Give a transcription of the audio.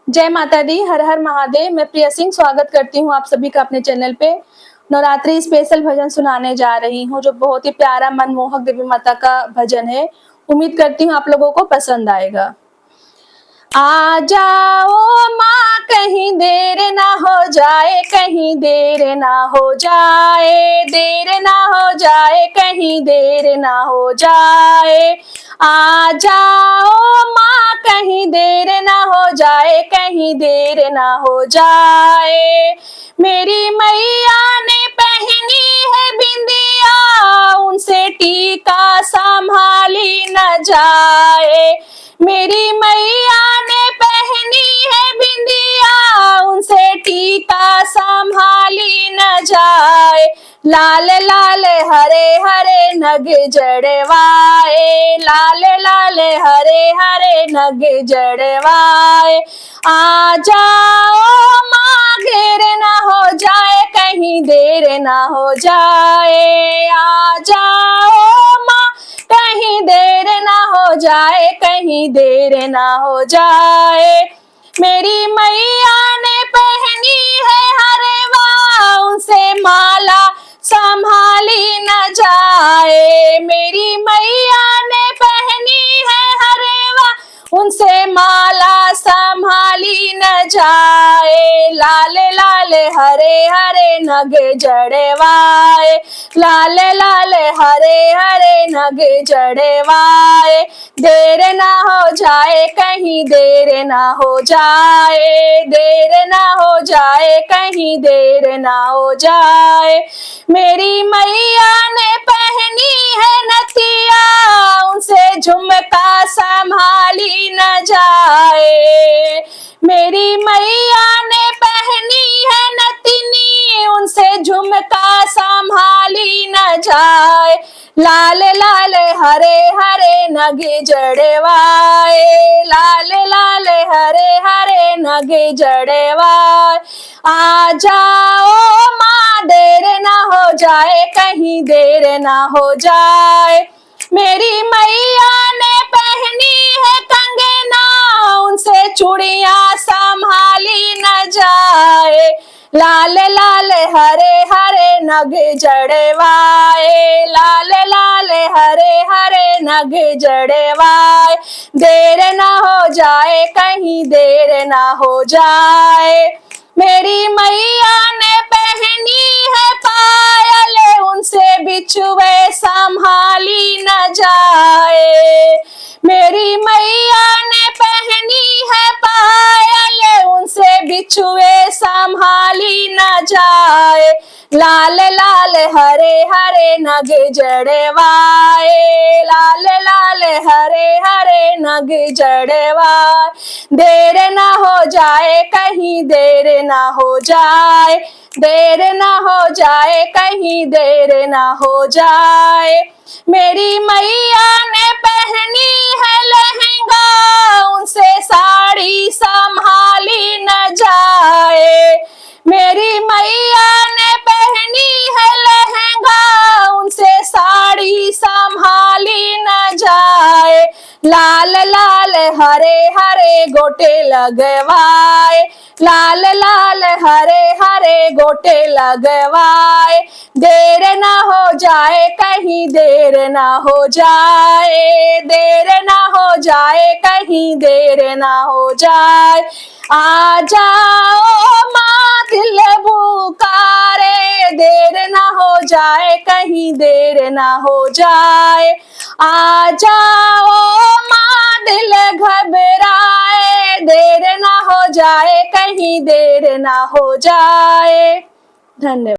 जय माता दी, हर हर महादेव। मैं प्रिया सिंह स्वागत करती हूँ आप सभी का अपने चैनल पे। नवरात्रि स्पेशल भजन सुनाने जा रही हूँ जो बहुत ही प्यारा मनमोहक देवी माता का भजन है। उम्मीद करती हूँ आप लोगों को पसंद आएगा। आ जाओ माँ, कहीं देर ना हो जाए, कहीं देर ना हो जाए, देर ना हो जाए, कहीं देर ना हो जाए। आ जाओ माँ, कहीं देर ना हो जाए, कहीं देर ना हो जाए। मेरी मैया ने पहनी है बिंदिया, उनसे टीका संभाली न जाए। मेरी मैया ने पहनी है बिंदिया, उनसे टीका संभाली न जाए। लाल लाल हरे हरे नग जड़वाए, लाल लाल हरे हरे नग जड़वाए। आ जाओ माँ, देर ना हो जाए, कहीं देर ना हो जाए। आ जाओ माँ, कहीं देर ना हो जाए, कहीं देर ना हो जाए। मेरी मैया ने पहनी है हरवा, उनसे माला संभाली न जाए। मेरी मैया ने पहनी है हरवा, उनसे माला संभाली न जाए। लाल लाल हरे हरे नग जड़वाए, लाल लाल हरे हरे नग जड़वाए। देर ना हो जाए, कहीं देर ना हो जाए, देर ना हो जाए, कहीं देर ना हो जाए। मेरी मैया ने पहनी है नथिया, उनसे झुमका संभाली न जाए। मेरी मैया ने पहनी है नथनी, उनसे झुमका संभाली न जाए। लाल लाल हरे हरे नग जड़वाए, लाल लाल हरे हरे नग जड़वाए। आ जाओ माँ, देर ना हो जाए, कहीं देर ना हो जाए। मेरी मैया ने पहनी है कंगना, उनसे चूड़ियां संभाली न जाए। लाल लाल हरे हरे नग जड़वाए, लाल लाल हरे हरे नग जड़वाए। देर ना हो जाए, कहीं देर ना हो जाए। मेरी मैया ने पहनी है पायल, उनसे बिछुए संभाली न जाए। मेरी मैया ने पहनी है पायल, उनसे बिछुए संभाली न जाए। लाल लाल हरे हरे नग जड़वाए, लाल लाल हरे हरे नग जड़वाए। देर ना हो जाए, कहीं देर ना हो जाए, देर ना हो जाए, कहीं देर ना हो जाए। मेरी मैया ने पहनी है लहंगा, उनसे साड़ी संभाली न जाए। मेरी मैया ने पहनी है लहंगा, उनसे साड़ी संभाली न जाए। लाल लाल हरे हरे गोटे लगवाए, लाल लाल हरे हरे गोटे लगवाए। देर ना हो जाए, कहीं देर ना हो जाए, देर ना हो जाए, कहीं देर ना हो जाए। आ जाओ माँ, दिल पुकारे, देर ना हो जाए, कहीं देर ना हो जाए। आ जाओ माँ, दिल घबराए, देर ना हो जाए, कहीं देर ना हो जाए। धन्यवाद।